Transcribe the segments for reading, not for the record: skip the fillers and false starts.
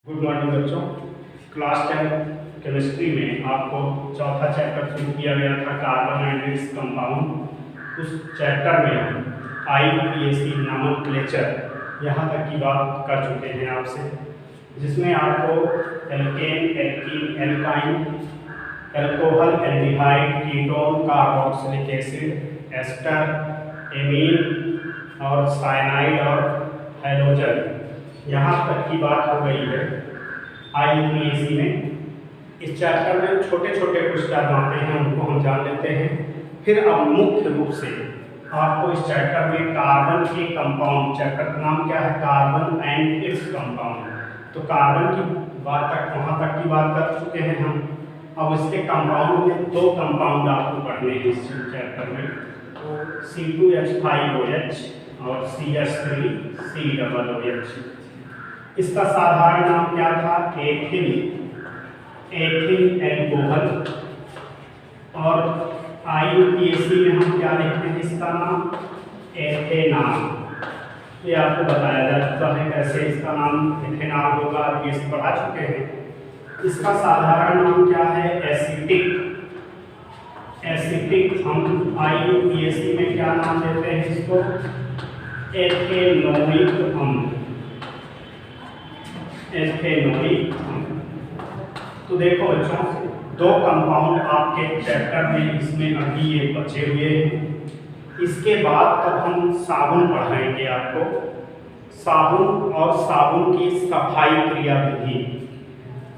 Good morning बच्चों। Class 10 chemistry में आपको चौथा चैप्टर शुरू किया गया था, कार्बन एंड इट्स कंपाउंड। उस चैप्टर में हम IUPAC नॉमेनक्लेचर यहाँ तक की बात कर चुके हैं आपसे, जिसमें आपको alkane, alkene, alkyne, alcohol, aldehyde, ketone, carboxylic acid, ester, amine और साइनाइड और हैलोजन, यहाँ तक की बात हो गई है IUPAC में। इस चैप्टर में छोटे छोटे कुछ टर्म आते हैं, उनको हम जान लेते हैं। फिर अब मुख्य रूप से आपको इस चैप्टर में कार्बन के कंपाउंड, चैप्टर का नाम क्या है, कार्बन एंड इट्स कंपाउंड। तो कार्बन की बात तक, वहाँ तक की बात कर चुके हैं हम। अब इसके कंपाउंड में दो कंपाउंड आपको पढ़ने हैं इस चैप्टर में, C2H5OH और CH3COOH। इसका साधारण नाम क्या था, एथिल एल्कोहल। और IUPAC में हम क्या लिखते हैं, इसका नाम एथेनॉल। ये आपको बताया जा चुका है कैसे इसका नाम एथेनॉल होगा, ये पढ़ा चुके हैं। इसका साधारण नाम क्या है, एसिटिक। हम IUPAC में क्या नाम देते हैं इसको, एथेनोइक अम्ल। तो देखो बच्चों, दो कंपाउंड आपके चैप्टर में इसमें अभी ये बचे हुए हैं। इसके बाद तब हम साबुन पढ़ाएंगे आपको, साबुन और साबुन की सफाई क्रिया विधि।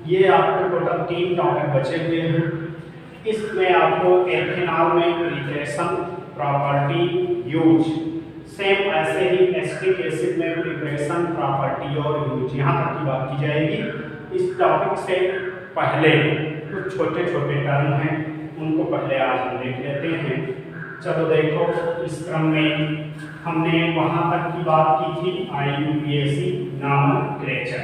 ये आपके टोटल 3 टॉपिक बचे हुए हैं। इसमें आपको एथेनॉल में प्रिपरेशन, प्रॉपर्टी, यूज, सेम ऐसे ही एसिटिक एसिड में प्रिपरेशन, प्रॉपर्टी और यूज, यहाँ तक की बात की जाएगी। इस टॉपिक से पहले कुछ छोटे छोटे टर्म हैं, उनको पहले आज हम देख लेते हैं। चलो देखो, इस क्रम में हमने वहाँ तक की बात की थी IUPAC नॉमेनक्लेचर,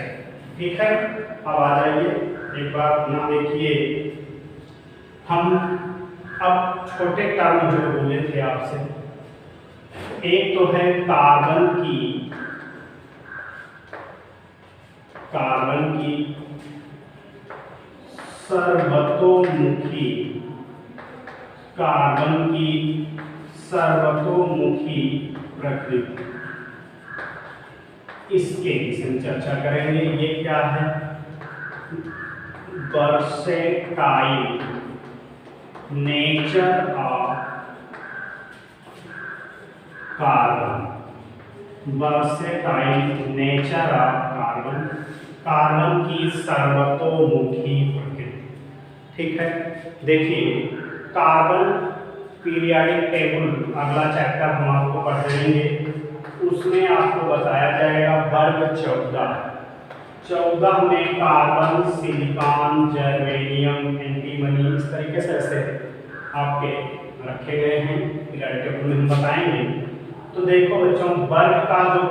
ठीक है। अब आ जाइए, एक बार ना देखिए, हम अब छोटे टर्म जो बोले थे आपसे, एक तो है कार्बन की सर्वतोमुखी प्रकृति, इसके विषय में चर्चा करेंगे। ये क्या है, versatile nature of carbon, versatile nature of carbon, carbon की सर्वतोमुखी प्रकृति, ठीक है। देखिए, कार्बन पीरियाडिक टेबल, अगला चैप्टर हम आपको पढ़ाएंगे, उसमें आपको बताया जाएगा वर्ग 14 में कार्बन, सिलिकॉन, जर्मेनियम, एंटीमनी, इस तरीके से ऐसे आपके रखे गए हैं, पीरियाडिक टेबल में हम बताएंगे। तो देखो बच्चों, वर्ग का जो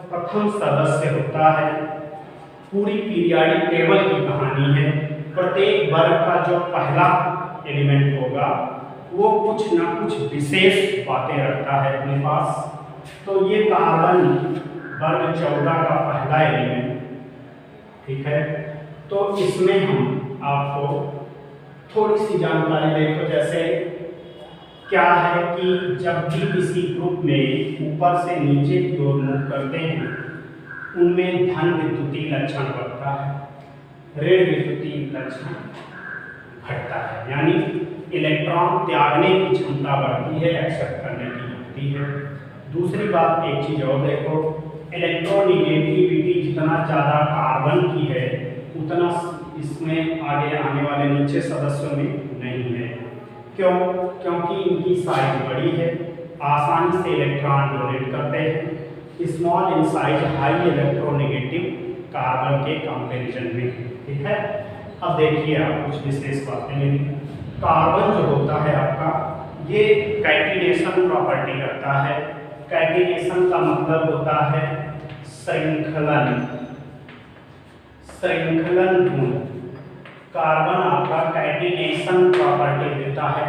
प्रथम सदस्य होता है, पूरी पीरियाडिक टेबल की कहानी है। प्रत्येक वर्ग का जो पहला एलिमेंट होगा वो कुछ ना कुछ विशेष बातें रखता है अपने पास। तो ये कार्बन वर्ग 14 का पहला एलिमेंट, ठीक है। तो इसमें हम आपको थोड़ी सी जानकारी देखो, जैसे क्या है कि जब भी किसी ग्रुप में ऊपर से नीचे की ओर मूव करते हैं, उनमें धन विद्युतीय लक्षण बढ़ता है, ऋण विद्युतीय लक्षण घटता है, यानी इलेक्ट्रॉन त्यागने की क्षमता बढ़ती है, एक्सेप्ट करने की होती है। दूसरी बात, एक चीज और देखो, इलेक्ट्रोनिगेटिविटी जितना ज़्यादा कार्बन की है, उतना इसमें आगे आने वाले नीचे सदस्यों में नहीं है। क्यों? क्योंकि इनकी साइज बड़ी है, आसानी से इलेक्ट्रॉन डोनेट करते हैं, small in size, high electronegative carbon के कंपैरिजन में, ठीक है। अब देखिए आप कुछ विशेष बातें मेरी। कार्बन जो होता है आपका, ये कैटिनेशन प्रॉपर्टी रखता है। कैटिनेशन का मतलब होता है श्रृंखलन गुण। कार्बन आपका कैटिनेशन प्रॉपर्टी देता है,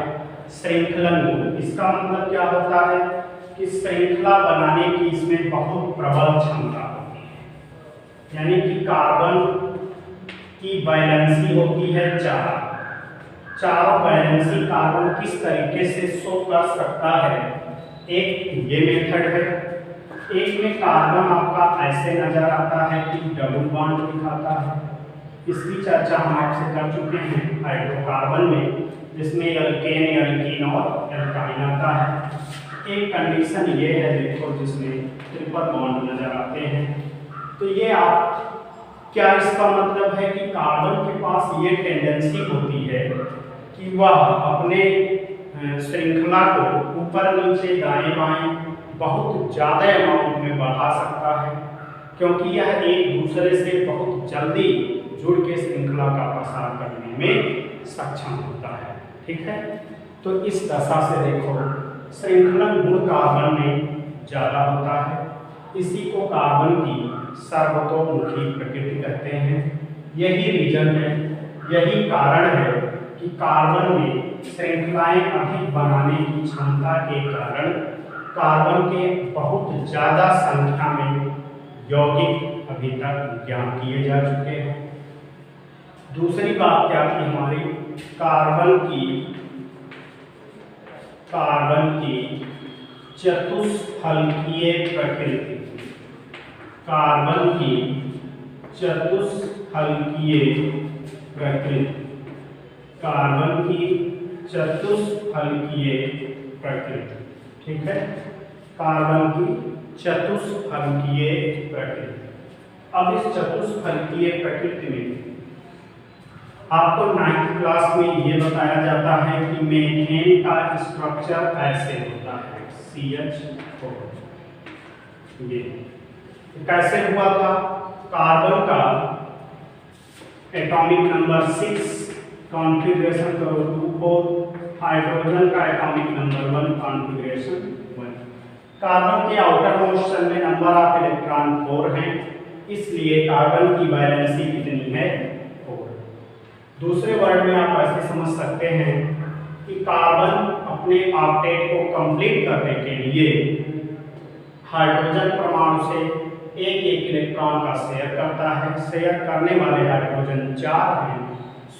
श्रृंखलन गुण। इसका मतलब क्या होता है कि श्रृंखला बनाने की इसमें बहुत प्रबल क्षमता होती है, यानी कि कार्बन वैलेंसी होती है 4। चारों वैलेंसी कार्बन किस तरीके से शो कर सकता है, एक ये मेथड है। एक में कार्बन आपका ऐसे नजर आता है कि डबल बॉन्ड दिखाता है, इसकी चर्चा हम आपसे कर चुके हैं हाइड्रोकार्बन में, जिसमें एल्केन, एल्कीन और एल्काइन आता है। एक कंडीशन ये है देखो जिसमें ट्रिपल बॉन्ड नजर आते हैं। तो ये आप क्या इसका मतलब है कि कार्बन के पास ये टेंडेंसी होती है कि वह अपने श्रृंखला को ऊपर नीचे दाएं बाएं बहुत ज़्यादा अमाउंट में बढ़ा सकता है, क्योंकि यह एक दूसरे से बहुत जल्दी जुड़ के श्रृंखला का प्रसार करने में सक्षम होता है। ठीक है, तो इस दशा से देखो श्रृंखलन गुण कार्बन में ज़्यादा होता है। इसी को कार्बन की सर्वतोमुखी प्रकृति कहते हैं। यही रीजन है, यही कारण है कि कार्बन में श्रृंखलाएं अधिक बनाने की क्षमता के कारण कार्बन के बहुत ज़्यादा संख्या में यौगिक अभी तक ज्ञात किए जा चुके हैं। दूसरी बात क्या थी हमारी, कार्बन की चतुष्फलकीय प्रकृति। कार्बन की चतुष्फलकीय प्रकृति, कार्बन की चतुष्फलकीय प्रकृति। ठीक है, कार्बन की चतुष्फलकीय प्रकृति। अब इस चतुष्फलकीय प्रकृति में आपको 9th क्लास में ये बताया जाता है कि मीथेन का स्ट्रक्चर ऐसे होता है CH4। ये कैसे हुआ था, कार्बन का एटॉमिक नंबर 6 कॉन्फ़िगरेशन करो 2,4, हाइड्रोजन का एटॉमिक नंबर 1 कॉन्फ़िगरेशन 1। कार्बन के आउटर मोस्ट शेल में नंबर ऑफ इलेक्ट्रॉन 4 हैं, इसलिए कार्बन की वैलेंसी कितनी है, 4। दूसरे वर्ड में आप ऐसे समझ सकते हैं कि कार्बन अपने ऑक्टेट को कंप्लीट करने के लिए हाइड्रोजन परमाणु से एक इलेक्ट्रॉन का शेयर करता है। शेयर करने वाले हाइड्रोजन 4 हैं,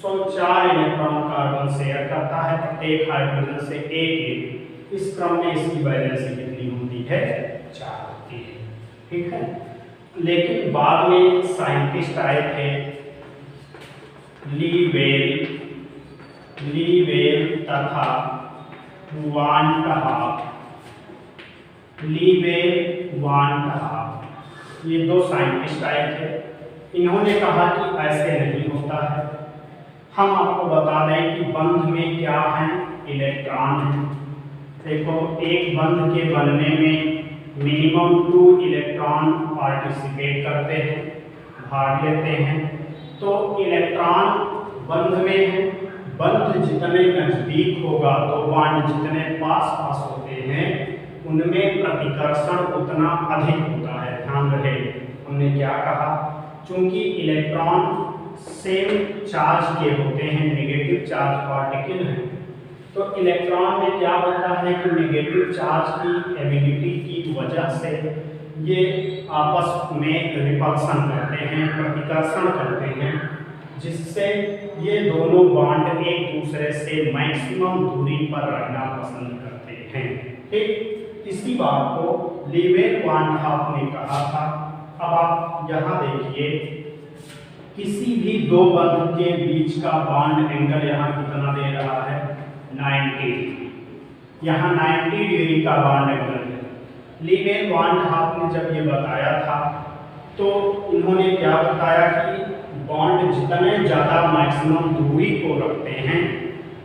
सो 4 इलेक्ट्रॉन कार्बन शेयर करता है प्रत्येक हाइड्रोजन से एक। इस क्रम में इसकी वैलेंसी कितनी होती है, 4 होती है। ठीक है, लेकिन बाद में साइंटिस्ट आए थे लीवेल तथा वान टहाफ। ये 2 साइंटिस्ट आए थे। इन्होंने कहा कि ऐसे नहीं होता है। हम आपको बता दें कि बंध में क्या है, इलेक्ट्रॉन है। देखो, एक बंध के बनने में मिनिमम 2 इलेक्ट्रॉन पार्टिसिपेट करते हैं, भाग लेते हैं। तो इलेक्ट्रॉन बंध में है, बंध जितने नजदीक होगा तो बॉन्ड जितने पास पास होते हैं उनमें प्रतिकर्षण उतना अधिक होता है। ध्यान रहे, हमने क्या कहा, चूंकि इलेक्ट्रॉन सेम चार्ज के होते हैं, नेगेटिव चार्ज पार्टिकल हैं, तो इलेक्ट्रॉन में क्या होता है कि नेगेटिव चार्ज की एबिलिटी की वजह से ये आपस में रिपल्सन करते हैं, प्रतिकर्षण करते हैं, जिससे ये दोनों बॉन्ड एक दूसरे से मैक्सिमम दूरी पर रहना पसंद करते हैं। ठीक, इसी बात को लीवेल-वान-टहाफ ने कहा था। अब आप यहाँ देखिए, किसी भी 2 बंध के बीच का बॉन्ड एंगल यहाँ कितना दे रहा है, 90। यहाँ 90 डिग्री का बॉन्ड एंगल है। लीवेल-वान-टहाफ ने जब ये बताया था तो उन्होंने क्या बताया कि बॉन्ड जितने ज़्यादा मैक्सिमम दूरी को रखते हैं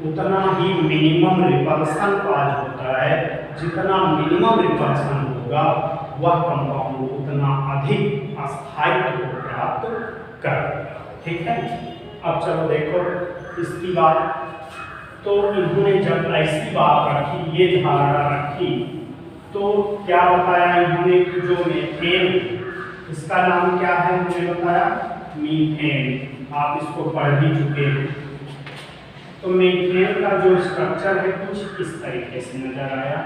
उतना ही मिनिमम रिपल्सन काज होता है। जितना मिनिमम रिपल्सन होगा वह कंपाउंड उतना अधिक अस्थायित्व को प्राप्त करेगा। ठीक है, अब चलो देखो इसकी बात। तो इन्होंने जब ऐसी बात रखी, ये धारणा रखी, तो क्या बताया इन्होंने कि जो मीथेन, इसका नाम क्या है, मुझे बताया मीथेन। आप इसको पढ़ भी चुके हैं। तो मीथेन का जो स्ट्रक्चर है कुछ इस तरीके से नजर आया,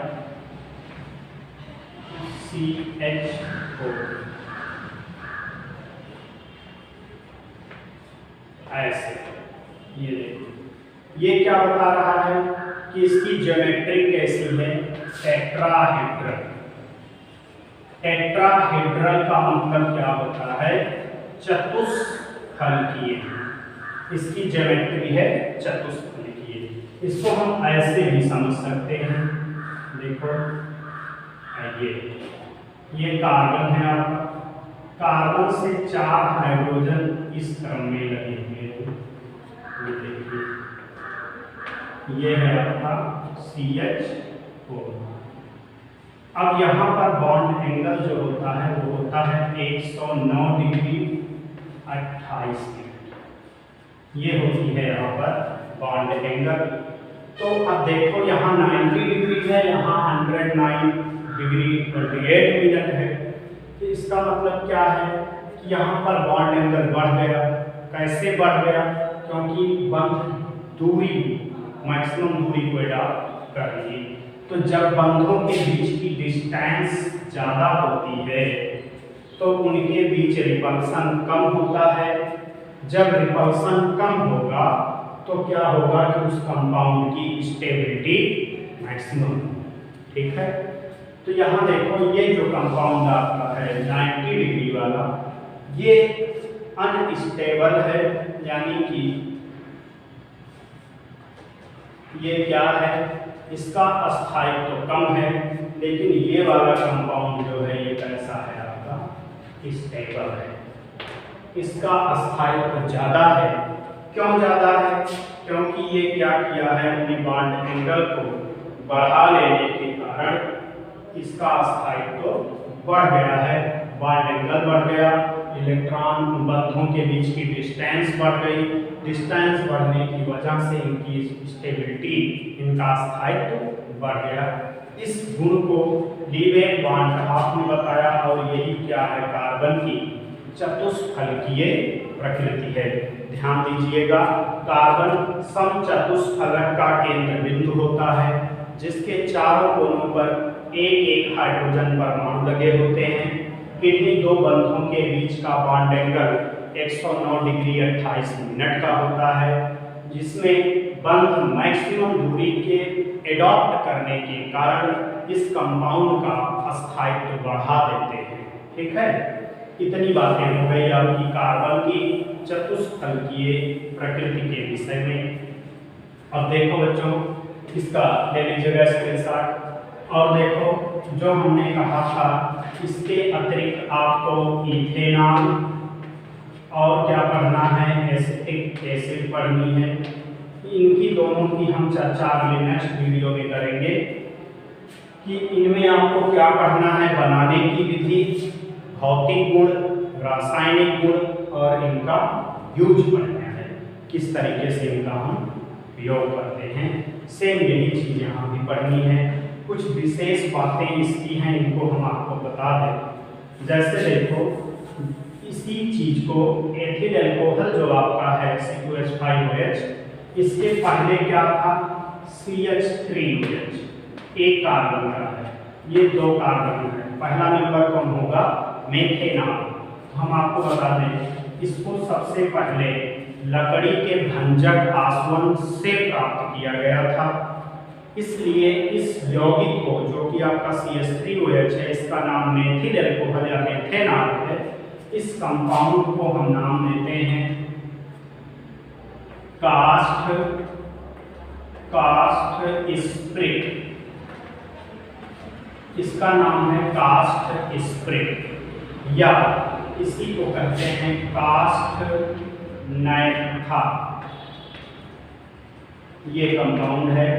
CH4। ऐसे। ये देखिए, ये क्या बता रहा है कि इसकी ज्योमेट्री कैसी है, टेट्राहेड्रल। टेट्राहेड्रल का मतलब क्या होता है, चतुष्फलकीय। इसकी ज्योमेट्री है चतुष्फलकीय। इसको हम ऐसे भी समझ सकते हैं, देखो ये कार्बन है आपका, कार्बन से 4 हाइड्रोजन इस क्रम में लगे हुए हैं। ये देखिए, ये है आपका CH4। अब यहाँ पर बॉन्ड एंगल जो होता है वो होता है 109 डिग्री 28 मिनट। ये होती है यहाँ पर बॉन्ड एंगल। तो अब देखो यहाँ 90 डिग्री है, यहाँ 109 डिग्री 28 मिनट है। तो इसका मतलब क्या है कि यहाँ पर बॉन्ड एंगल बढ़ गया। कैसे बढ़ गया, क्योंकि बंध दूरी, मैक्सिमम दूरी को अडॉप्ट कर ली। तो जब बंधों के बीच की डिस्टेंस ज़्यादा होती है तो उनके बीच रिपल्सन कम होता है। जब रिपल्सन कम होगा तो क्या होगा कि उस कंपाउंड की स्टेबिलिटी मैक्सिमम। ठीक है, तो यहाँ देखो ये जो कंपाउंड आपका है 90 डिग्री वाला, ये अनस्टेबल है, यानी कि ये क्या है, इसका स्थायित्व तो कम है। लेकिन ये वाला कंपाउंड जो है ये कैसा है आपका, स्टेबल है। इसका स्थायित्व तो ज्यादा है। क्यों ज्यादा है, क्योंकि ये क्या किया है, अपनी बॉन्ड एंगल को बढ़ा लेने के कारण इसका स्थायित्व तो बढ़ गया है। बॉन्ड एंगल बढ़ गया, इलेक्ट्रॉन बंधों के बीच की डिस्टेंस बढ़ गई। डिस्टेंस बढ़ने की वजह से इनकी स्टेबिलिटी, इनका स्थायित्व बढ़ गया। इस गुण को लीवेन बार्नहाफ ने बताया, और यही क्या है, कार्बन की चतुष्फलकीय प्रकृति है। ध्यान दीजिएगा, कार्बन समचतुष्फलक का केंद्र बिंदु होता है, जिसके चारों कोनों पर एक एक हाइड्रोजन परमाणु लगे होते हैं। इन्हीं दो बंधों के बीच का बॉन्ड एंगल 109 डिग्री 28 मिनट का होता है, जिसमें बंध मैक्सिमम दूरी के एडॉप्ट करने के कारण इस कंपाउंड का स्थायित्व बढ़ा देते हैं। ठीक है, इतनी बातें हो गई आपकी कार्बन की चतुष्फलकीय प्रकृति के विषय में। अब देखो बच्चों, इसका ले लीजिएगा स्क्रीनशॉट। और देखो, जो हमने कहा था, इसके अतिरिक्त आपको इथेनॉल और क्या पढ़ना है, एसिटिक एसिड पढ़नी है। इनकी दोनों की हम चर्चा अगले नेक्स्ट वीडियो में करेंगे कि इनमें आपको क्या पढ़ना है, बनाने की विधि, भौतिक गुण, रासायनिक गुण और इनका यूज पढ़ना है, किस तरीके से इनका हम उपयोग करते हैं। सेम यही चीज़ यहाँ भी पढ़नी है। कुछ विशेष बातें इसकी हैं, इनको हम आपको बता दें। जैसे देखो, इसी चीज को एथिल अल्कोहल जो आपका है C2H5OH, इसके पहले क्या था, CH3OH, एक कार्बन का है, ये दो कार्बन है। पहला नंबर कौन होगा, मेथेनॉल। हम आपको बता दें, इसको सबसे पहले लकड़ी के भंजक आसवन से प्राप्त किया गया था। इसलिए इस यौगिक को, जो कि आपका CH3OH है, इसका नाम मेथिल अल्कोहल या मेथेनॉल है। इस कंपाउंड को हम नाम देते हैं कास्ट स्प्रिट। इसका नाम है कास्ट स्प्रिट, या इसी को कहते हैं कास्ट नैप्था। ये कंपाउंड है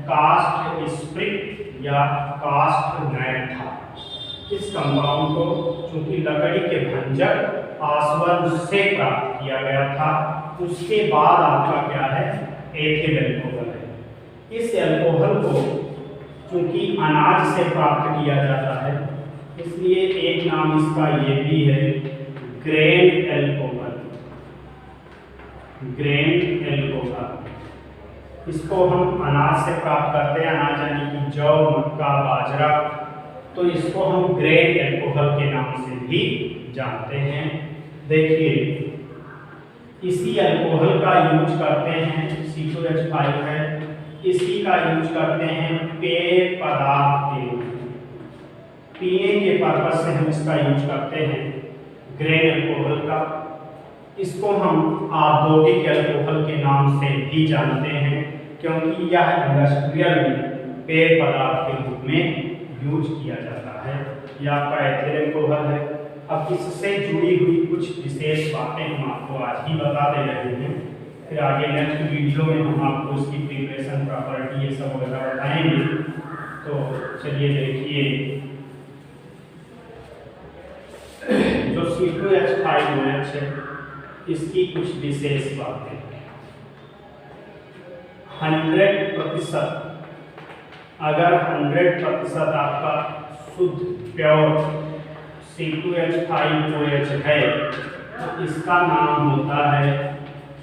कास्ट स्प्रिट या कास्ट नैप्था। इस कंपाउंड को चूंकि लकड़ी के भंजक आसवन से प्राप्त किया गया था, उसके बाद आपका क्या है, एथिल अल्कोहल है। इस अल्कोहल को चूंकि अनाज से प्राप्त किया जाता है, इसलिए एक नाम इसका ये भी है, ग्रेन अल्कोहल। ग्रेन अल्कोहल, इसको हम अनाज से प्राप्त करते हैं, अनाज यानी कि जौ, मक्का, बाजरा, तो इसको हम ग्रेन अल्कोहल के नाम से भी जानते हैं। देखिए, इसी अल्कोहल का यूज करते हैं, C2H5 है, इसी का यूज करते हैं पेय पदार्थ के रूप में, पीने के पर्पज से हम इसका यूज करते हैं ग्रेन अल्कोहल का। इसको हम औद्योगिक अल्कोहल के नाम से भी जानते हैं, क्योंकि यह इंडस्ट्रियल में पेय पदार्थ के रूप में यूज किया जाता है। यह आपका एथिल अल्कोहल है। अब इससे जुड़ी हुई कुछ विशेष बातें हम आपको आज ही बता दे रहे हैं, फिर आगे नेक्स्ट वीडियो में हम आपको इसकी प्रिपरेशन प्रॉपर्टी ये सब वगैरह बताएंगे। तो चलिए देखिए, जो C2H5OH है इसकी कुछ विशेष बातें। 100%, अगर 100% आपका शुद्ध प्योर C2H5OH है तो इसका नाम होता है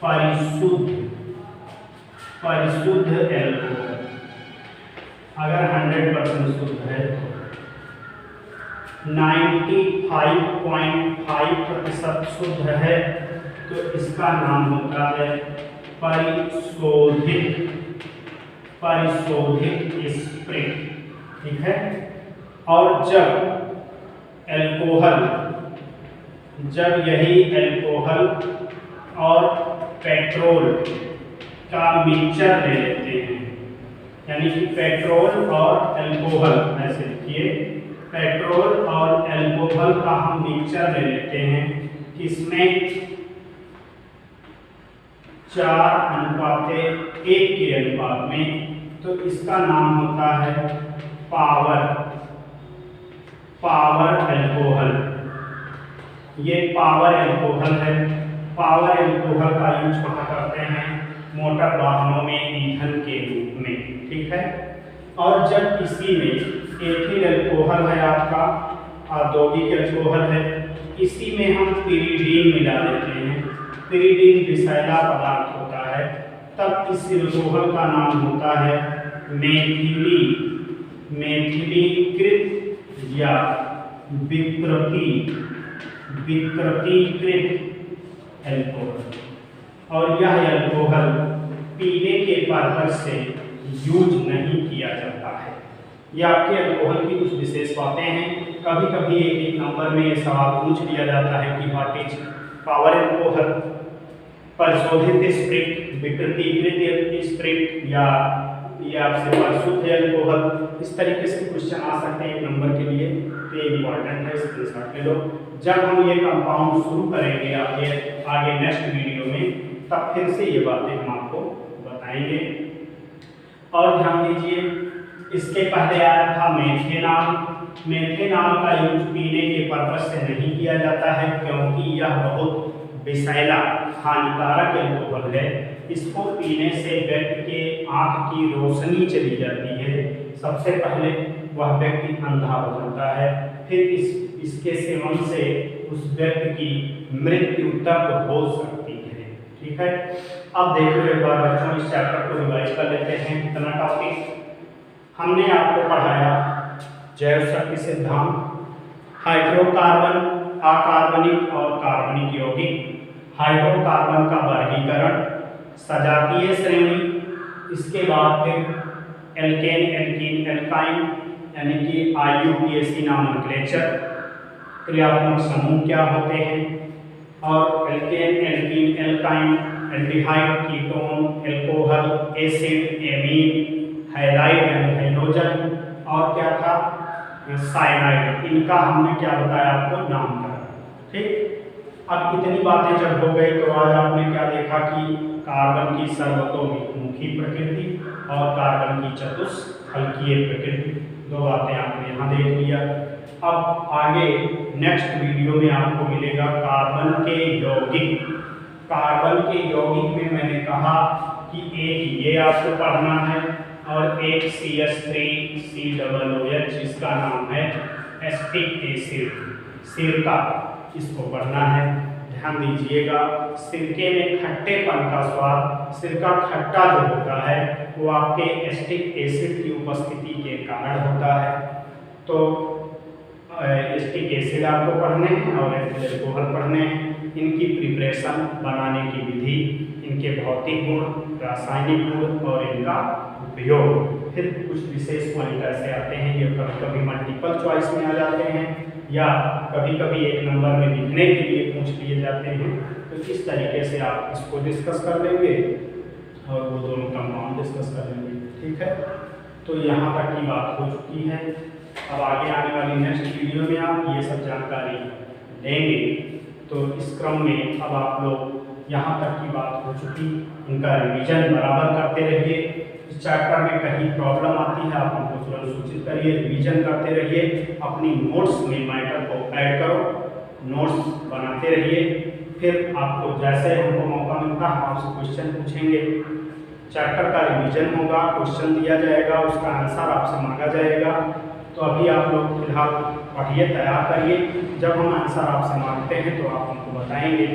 परिशुद्ध अल्कोहल। अगर 100% शुद्ध है, 95.5% शुद्ध है तो इसका नाम होता है परिशोधित स्प्रिट। ठीक है। और जब यही अल्कोहल और पेट्रोल का मिक्सचर ले लेते हैं, यानी कि पेट्रोल और अल्कोहल, ऐसे लिखिए, पेट्रोल और अल्कोहल का हम मिक्सचर ले लेते हैं, किसमें 4:1 के अनुपात में, तो इसका नाम होता है पावर अल्कोहल। ये पावर अल्कोहल है। पावर अल्कोहल का यूज कहाँ करते हैं? मोटर वाहनों में ईंधन के रूप में। ठीक है। और जब इसी में एथिल अल्कोहल है, आपका औद्योगिक अल्कोहल है, इसी में हम पिरीडीन मिला देते हैं, पिरीडीन विषैला पदार्थ होता है, तब इस अल्कोहल का नाम होता है मेथिलीकृत या विकृतीकृत अल्कोहल। और यह अल्कोहल पीने के पर्पज से यूज नहीं किया जाता है। यह आपके अल्कोहल की कुछ विशेष बातें हैं। कभी कभी एक नंबर में ये सवाल पूछ लिया जाता है कि व्हाट इज पावर अल्कोहल, परिशोधित स्प्रिट, विकृतीकृत स्प्रिट, या ये आपसे परिशुद्ध अल्कोहल, इस तरीके से क्वेश्चन आ सकते हैं एक नंबर के लिए। तो ये इंपॉर्टेंट है, स्क्रीनशॉट ले लो। जब हम ये कंपाउंड शुरू करेंगे आगे नेक्स्ट वीडियो में, तब फिर से ये बातें हम आपको बताएंगे। और ध्यान दीजिए, इसके पहले आया था मेथेनॉल। मेथेनॉल का यूज पीने के पर्पज से नहीं किया जाता है, क्योंकि यह बहुत विषैला हानिकारक अल्कोहल है। इसको पीने से व्यक्ति के आंख की रोशनी चली जाती है। सबसे पहले वह व्यक्ति अंधा हो जाता है, फिर इसके सेवन से उस व्यक्ति की मृत्यु तक हो सकती है। ठीक है। अब देखो एक बार बच्चों, इस चैप्टर को रिवाइज कर लेते हैं। कितना टॉपिक हमने आपको पढ़ाया? जैव शक्ति सिद्धांत, हाइड्रोकार्बन, अकार्बनिक और कार्बनिक यौगिक, हाइड्रोकार्बन का वर्गीकरण, सजातीय श्रेणी, इसके बाद फिर एल्केन, एल्कीन, एल्काइन, यानी कि IUPAC नॉमेनक्लेचर, क्रियात्मक समूह क्या होते हैं, और alkane, alkene, alkyne, aldehyde, ketone, alcohol, acid, amine, halide यानी हाइड्रोजन, और क्या था? साइनाइड। इनका हमने क्या बताया आपको? नामकरण। ठीक। अब इतनी बातें जब हो गई तो आज आपने क्या देखा कि कार्बन की सर्वतोमुखी प्रकृति और कार्बन की चतुष्फलकीय प्रकृति, दो बातें आपने यहाँ देख लिया। अब आगे नेक्स्ट वीडियो में आपको मिलेगा कार्बन के यौगिक। कार्बन के यौगिक में मैंने कहा कि एक ये आपको पढ़ना है और एक CH3COOH, जिसका नाम है एस्टिक एसिड, सिरका, इसको पढ़ना है। ध्यान दीजिएगा, सिरके में खट्टेपन का स्वाद, सिरका खट्टा जो होता है वो आपके एस्टिक एसिड की उपस्थिति के कारण होता है। तो एस्टिक एसिड आपको पढ़ने हैं और एथिल अल्कोहल पढ़ने हैं। इनकी प्रिपरेशन, बनाने की विधि, इनके भौतिक गुण, रासायनिक गुण और इनका उपयोग। फिर कुछ विशेष पॉइंट ऐसे आते हैं ये कभी कभी मल्टीपल चॉइस में आ जाते हैं या कभी कभी एक नंबर में लिखने के लिए पूछ लिए जाते हैं। तो इस तरीके से आप इसको डिस्कस कर लेंगे और वो दोनों कंपाउंड डिस्कस कर लेंगे। ठीक है, तो यहाँ तक की बात हो चुकी है। अब आगे आने वाली नेक्स्ट वीडियो में आप ये सब जानकारी लेंगे। तो इस क्रम में अब आप लोग यहाँ तक की बात हो चुकी, इनका रिवीजन बराबर करते रहिए। इस चैप्टर में कहीं प्रॉब्लम आती है आप हमको तुरंत सूचित करिए, रिवीजन करते रहिए, अपनी नोट्स में मैटर को ऐड करो, नोट्स बनाते रहिए। फिर आपको जैसे हमको मौका मिलता है आपसे क्वेश्चन पूछेंगे, चैप्टर का रिवीजन होगा, क्वेश्चन दिया जाएगा, उसका आंसर आपसे मांगा जाएगा। तो अभी आप लोग फिलहाल पढ़िए, तैयार करिए। जब हम आंसर आपसे मांगते हैं तो आप हमको बताएंगे,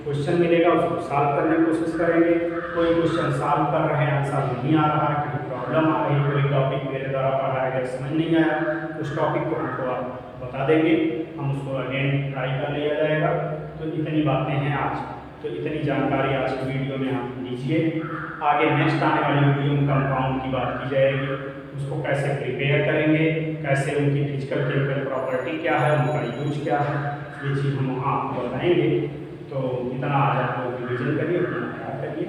क्वेश्चन मिलेगा उसको सॉल्व करने की कोशिश करेंगे। कोई क्वेश्चन सॉल्व कर रहे हैं, आंसर नहीं आ रहा है, कहीं प्रॉब्लम आ रही है, कोई टॉपिक मेरे द्वारा पढ़ाया गया समझ नहीं आया, उस टॉपिक को हमको आप बता देंगे, हम उसको अगेन ट्राई कर लिया जाएगा। तो इतनी बातें हैं आज, तो इतनी जानकारी आज की वीडियो में आप लीजिए। आगे नेक्स्ट आने वाली वीडियो में कंपाउंड की बात की जाएगी, उसको कैसे प्रिपेयर करेंगे, कैसे उनकी फिजिकल केमिकल प्रॉपर्टी क्या है, उनका यूज क्या है, ये चीज़ हम आपको बताएंगे। तो इतना आज आप लोग रिविजन करिए, अपना तैयार करिए।